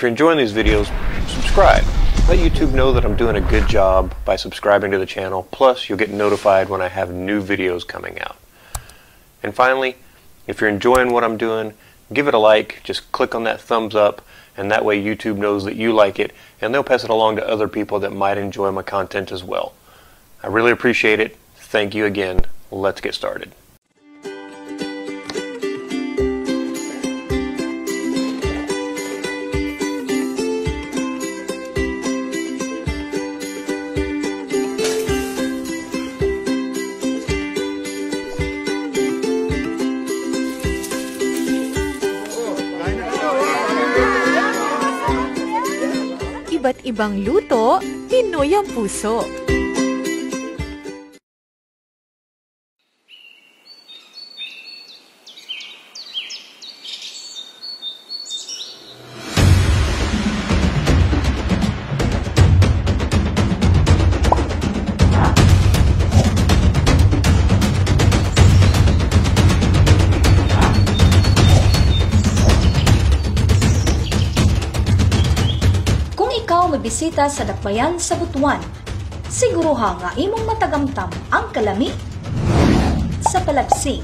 If you're enjoying these videos, subscribe. Let YouTube know that I'm doing a good job by subscribing to the channel. Plus, you'll get notified when I have new videos coming out. And finally, if you're enjoying what I'm doing, give it a like. Just click on that thumbs up, and that way YouTube knows that you like it, and they'll pass it along to other people that might enjoy my content as well. I really appreciate it. Thank you again. Let's get started. Iba't ibang luto, Pinoy ang puso. Bisita sa dakbayan sa Butuan, siguruha nga imong matagamtam ang kalami sa palagsing.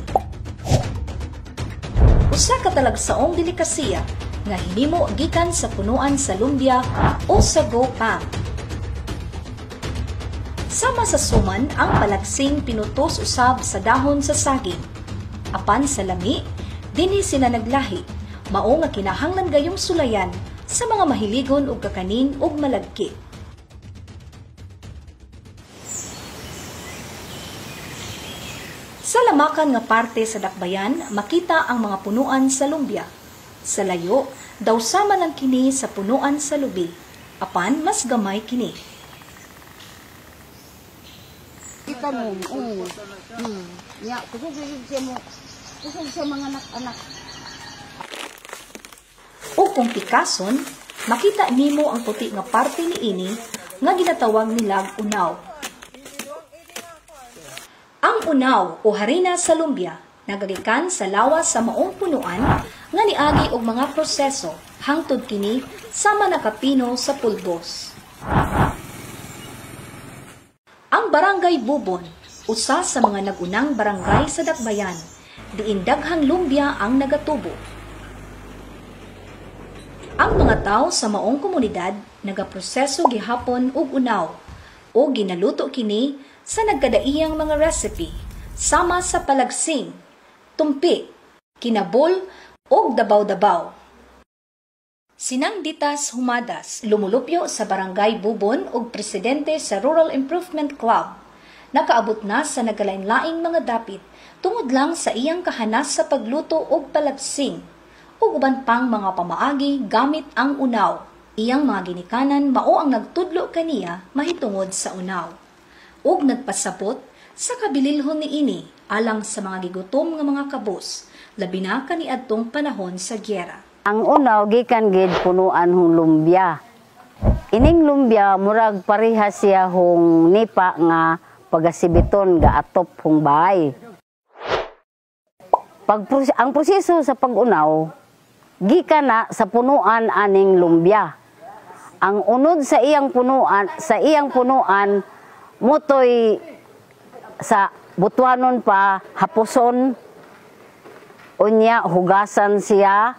Usa ka talagsaong delikasiya nga hinimo gikan sa punuan sa lumbia o sa gopang. Sama sa suman ang palagsing pinutos usab sa dahon sa saging. Apan sa lami, dinhi sila naglahi, mao nga kinahanglan gayong sulayan sa mga mahiligon ug kakanin ug malagkit. Sa lamakan nga parte sa dakbayan, makita ang mga punuan sa lumbia. Sa layo, daw sama lang kini sa punuan sa lubi. Apan mas gamay kini. Kita mo, ya, kusog sa mga anak-anak. O kung pikason, makita nimo ang puti nga parte niini nga ginatawag nilag unaw. Ang unaw o harina sa lumbia nagagikan sa lawas sa maong punuan nga niagi og mga proseso hangtod kini sama nakapino sa pulbos. Ang barangay Bubon, usa sa mga nagunang barangay sa dakbayan, diin daghang lumbia ang nagatubo. Ang mga tao sa maong komunidad nagaproseso gihapon og unaw o ginaluto kini sa nagkadaiyang mga recipe sama sa palagsing, tumpi, kinabol o dabaw-dabaw. Sinang Ditas Humadas lumulupyo sa barangay Bubon og presidente sa Rural Improvement Club. Nakaabot na sa nagalain-laing mga dapit tungod lang sa iyang kahanas sa pagluto og palagsing ug uban pang mga pamaagi gamit ang unaw. Iyang mga ginikanan mao ang nagtudlo kaniya mahitungod sa unaw. Ug nagpasabot sa kabililhon niini alang sa mga gigutom nga mga kabus, labi na kaniadtong panahon sa gyera. Ang unaw gikan gid punuan hong lumbia. Ining lumbia murag parehas siya hong nipa nga pagasibiton ga atop hong bahay. Ang proseso sa pag-unaw gikan na sa punuan aning lumbia. Ang unod sa iyang punuan mutoy sa butuanon pa hapuson unya hugasan siya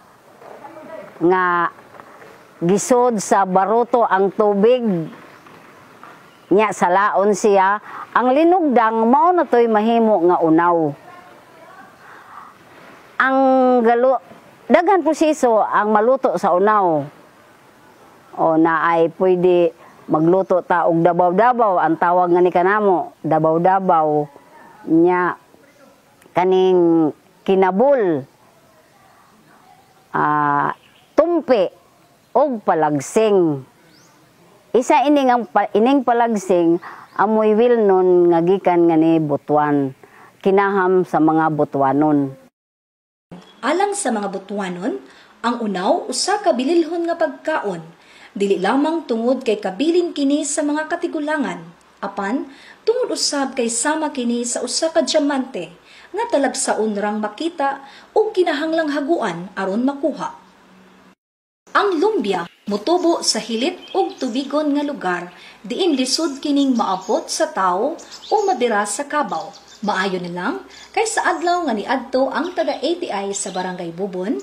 nga gisod sa baruto ang tubig nya salaon siya. Ang linugdang mao na toy mahimo nga unaw. Ang daghan proseso ang maluto sa unaw. O na ay pwede magluto ta og dabaw-dabaw, ang tawag nga ni kanamo, dabaw-dabaw nya kaning kinabol, tumpi og palagsing. Isa ining palagsing amoy wilnon nga gikan nga ni Butuan, kinaham sa mga Butuanon. Alang sa mga Butuanon, ang unaw usa ka bililhon nga pagkaon, dili lamang tungod kay kabilin kini sa mga katigulangan, apan tungod usab kay sama kini sa usa ka diamante nga talagsaon rang makita o kinahanglang haguan aron makuha. Ang lumbia Mutubo sa hilit ug tubigon nga lugar, diin lisod kining maabot sa tao o mabira sa kabaw. Maayo na lang, kay sa adlaw nga niadto ang taga-ATI sa Barangay Bubon,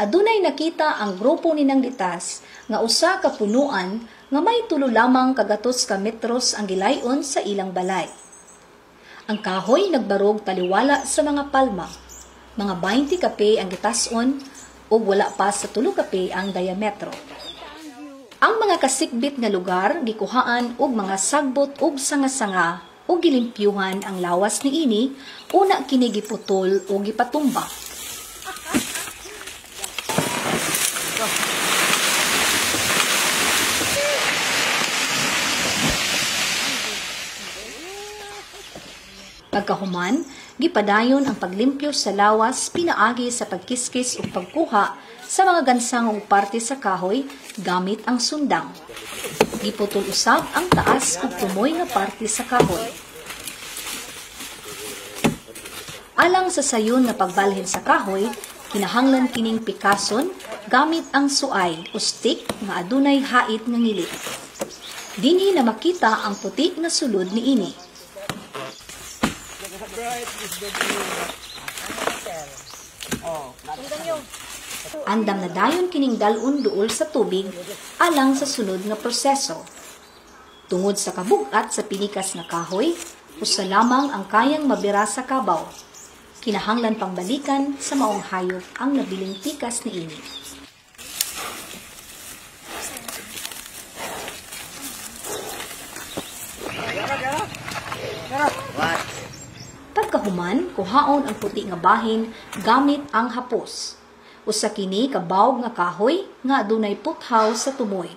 adunay nakita ang grupo ni Nang Litas nga usa ka punuan nga may tulo lamang kagatos ka metros ang gilayon sa ilang balay. Ang kahoy nagbarog taliwala sa mga palma. Mga 20 kape ang gitason ug wala pa sa 3 kape ang diametro. Ang mga kasikbit nga lugar gikuhaan og mga sagbot ug sanga-sanga ug gilimpyuhan ang lawas niini una kini giputol o gipatumba. Pagkahuman, gipadayon ang paglimpyo sa lawas pinaagi sa pagkiskis o pagkuha sa mga gansang o parte sa kahoy gamit ang sundang. Giputol usab ang taas ug tumoy nga parte sa kahoy. Alang sa sayon na pagbalhin sa kahoy, kinahanglan kining pikason gamit ang suay o stick nga adunay hait nga ngilit. Dinhi na makita ang puti nga sulod niini. Andam na dayon kining dalun duol sa tubig alang sa sunod nga proseso. Tungod sa kabugat sa pinikas nga kahoy, usa lamang ang kayang mabira sa kabaw. Kinahanglan pang balikan sa maong hayop ang nabiling pikas niini. Pagkahuman, kuhaon ang puti nga bahin gamit ang hapos. Usa kini kabawg nga kahoy nga adunay puthaw sa tumoy.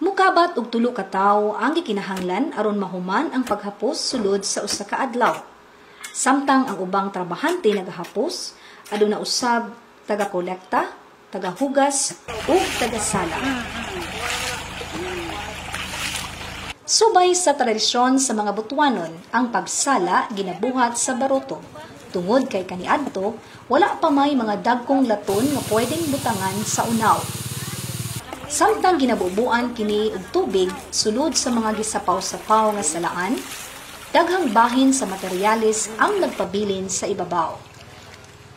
Mukabat og 3 ka tawo ang gikinahanglan aron mahuman ang paghapos sulod sa usa ka adlaw. Samtang ang ubang trabahante nagahapos, aduna usab taga-kolekta, taga-hugas ug taga-sala. Subay sa tradisyon sa mga Butuanon, ang pagsala ginabuhat sa baruto. Tungod kay kaniadto, wala pa may mga dagkong laton nga pwedeng butangan sa unaw. Samtang ginabubuan kini og tubig sulod sa mga gisapaw-sapaw nga salaan, daghang bahin sa materyales ang nagpabilin sa ibabaw.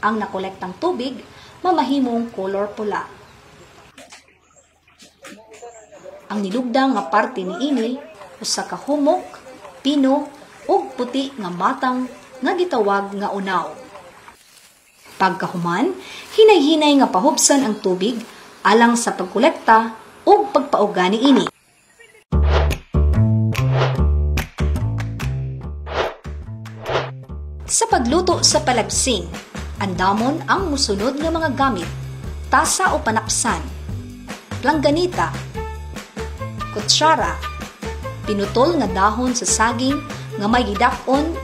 Ang nakolektang tubig mamahimong kolor pula. Ang nilugdang nga parte niini usa ka humok, pino ug puti nga matang nga gitawag nga unaw. Pagkahuman, hinay-hinay nga pahubsan ang tubig alang sa pagkolekta ug pagpauga niini. Sa pagluto sa palagsing, andamon ang musunod nga mga gamit: tasa o panapsan, langganita, kutsara, pinutol nga dahon sa saging nga may gidakon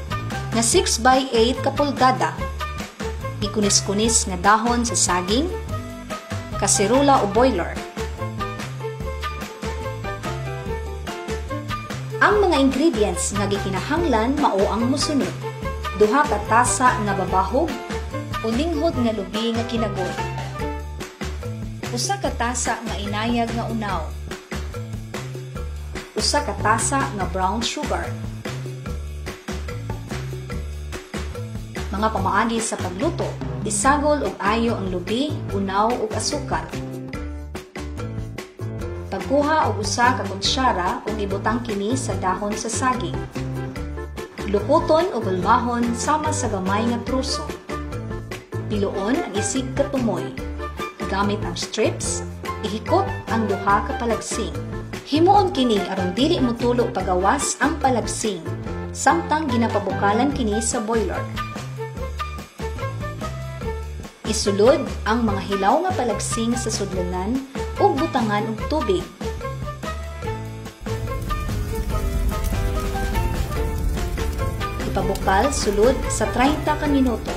nga 6x8 ka pulgada, gikunis-kunis nga dahon sa saging, kaserola o boiler. Ang mga ingredients nga gikinahanglan mao ang mosunod: 2 ka tasa nga babahog o linghod nga lubi nga kinagod, 1 ka tasa nga inayag nga unaw, 1 ka tasa nga brown sugar. Mga pamaagi sa pagluto: isagol og ayo ang lubi, unaw ug asukal. Pagkuha og 1 ka kutsara ug ibutang kini sa dahon sa saging. Lukuton o gulmahon sama sa gamay nga truso. Piluon ang isig ka tumoy. Gamit ang strips, ihikot ang 2 ka palagsing. Himuon kini aron dili motulo pagawas ang palagsing, samtang ginapabukalan kini sa boiler. Isulod ang mga hilaw nga palagsing sa sudlanan ug butangan og tubig. Ipabukal sulod sa 30 ka minuto.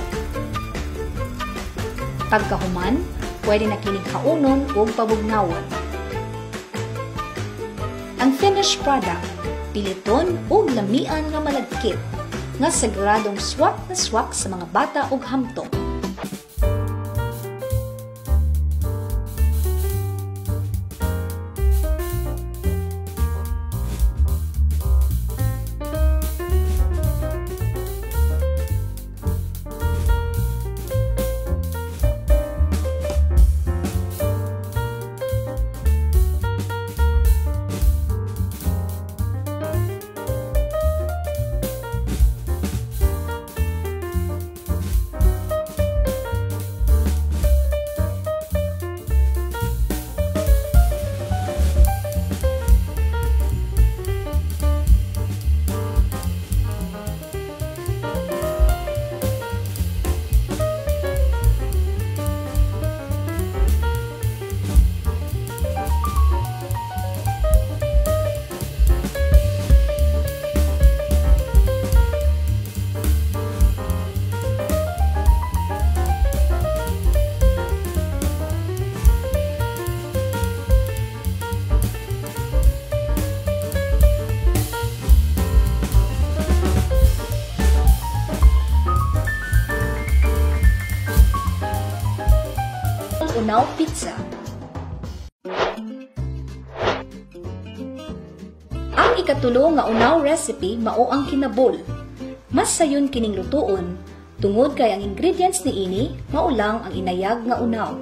Pagkahuman, pwede na kining kaunon ug pabugnawon. Ang finished product, piliton ug lamian nga malagkit, nga siguradong swak na swak sa mga bata ug hamtong. Ang ikatulo nga unaw recipe mao ang kinabol. Mas sayon kining lutuon tungod kay ang ingredients ni ini mao lang ang inayag nga unaw.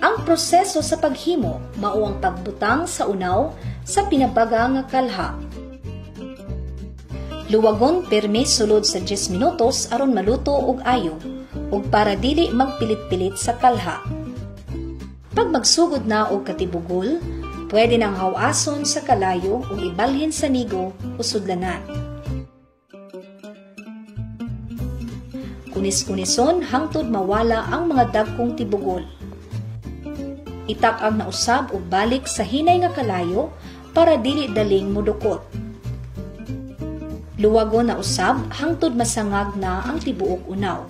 Ang proseso sa paghimo mao ang pagbutang sa unaw sa pinabaga nga kalha. Luwagon permi sulod sa 10 minutos aron maluto og ayo ug para dili magpilit-pilit sa kalha. Pag magsugod na og katibugol, pwede nang hawason sa kalayo ug ibalhin sa nigo o sudlanan. Kunis-kunison hangtod mawala ang mga dagkong tibugol. Itak-ag na usab og balik sa hinay nga kalayo para dili daling mudukot. Luwagon na usab hangtod masangag na ang tibuok unaw.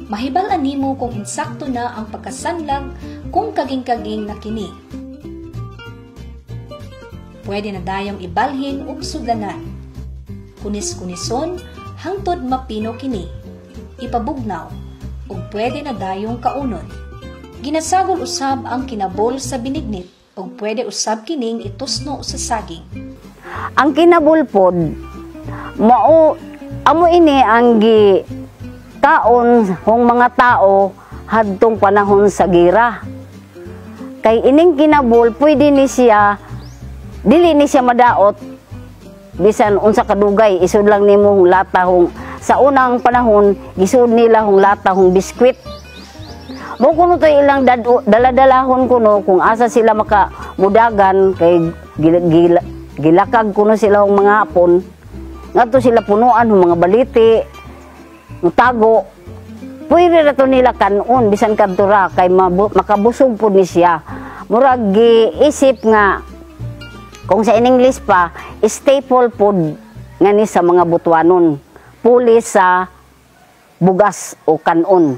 Mahibal-an nimo kung insakto na ang pagkasanlag kung kaging-kaging na kini. Pwede na dayong ibalhin ug sudlanan. Kunis-kunison hangtod mapino kini. Ipabugnaw ug pwede na dayong kaunon. Ginasagol usab ang kinabol sa binignit ug pwede usab kining itusno sa saging. Ang kinabulpod, mao amo ini ang gi kaon hong mga tao hadtong panahon sa gira. Kay ining kinabul pwede ni siya dili ni siya madaot bisan unsa kadugay isud lang nimo hong lata hong sa unang panahon gisud nila hong lata hong biskwit. Mo kuno to ilang daladalahon kuno kung asa sila makamudagan kay gilakag kuno sila ng mga hapon ngadto sila punuan ng mga baliti ng tago pwede ra to nila kanon bisan kadto ra kay makabusog pud ni siya murag giisip nga kung sa in English pa staple food nga ni sa mga Butuanon puli sa bugas o kanon.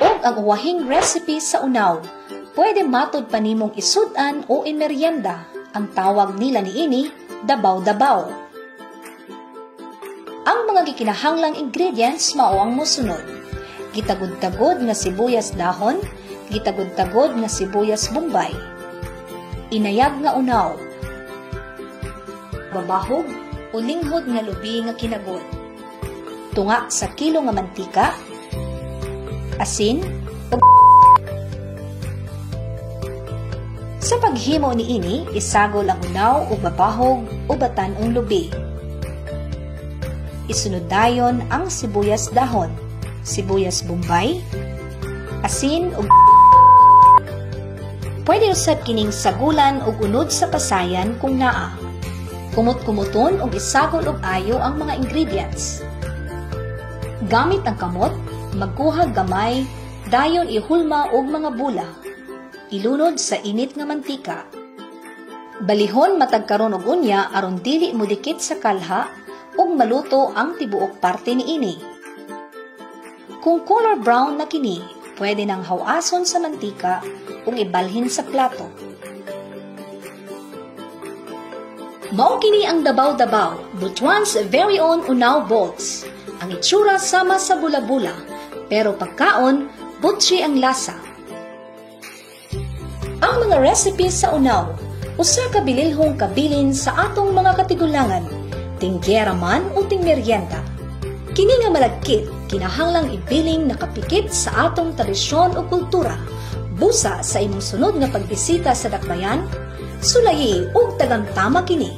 Og ang uwahing recipe sa unaw pwede matod pa nimong isudan o imeryenda. Ang tawag nila niini, dabaw-dabaw. Ang mga gikinahanglang ingredients mao ang mosunod. Gitagod-tagod nga sibuyas dahon, gitagod-tagod nga sibuyas bombay, inayag nga unaw, babahog o linghod nga lubi nga kinagod, tunga sa kilo nga mantika, asin, ug sa paghimo ni ini, isagol ang unaw o babahog o batan ang lubi. Isunod dayon ang sibuyas dahon, sibuyas bombay, asin ug pwede usab kining sagulan og unod sa pasayan kung naa. Kumot-kumuton og isagol og ayo ang mga ingredients. Gamit ang kamot, magkuha gamay, dayon ihulma og mga bula. Ilunod sa init nga mantika. Balihon matag karon og unya aron dili mudikit sa kalha ug maluto ang tibuok parte niini. Kung color brown na kini, pwede nang hawason sa mantika ug ibalhin sa plato. Mao kini ang dabaw-dabaw, Butuan's very own unaw balls. Ang itsura sama sa bula-bula, pero pagkaon, butsi ang lasa. Ang mga recipes sa unaw, usa ka bililhong kabilin sa atong mga katigulangan, tinggera man o tingmeryenda. Kini nga malagkit, kinahanglang ibiling nakapikit sa atong tradisyon o kultura. Busa sa imong sunod nga pagbisita sa dakbayan, sulayi og tagang tama kini.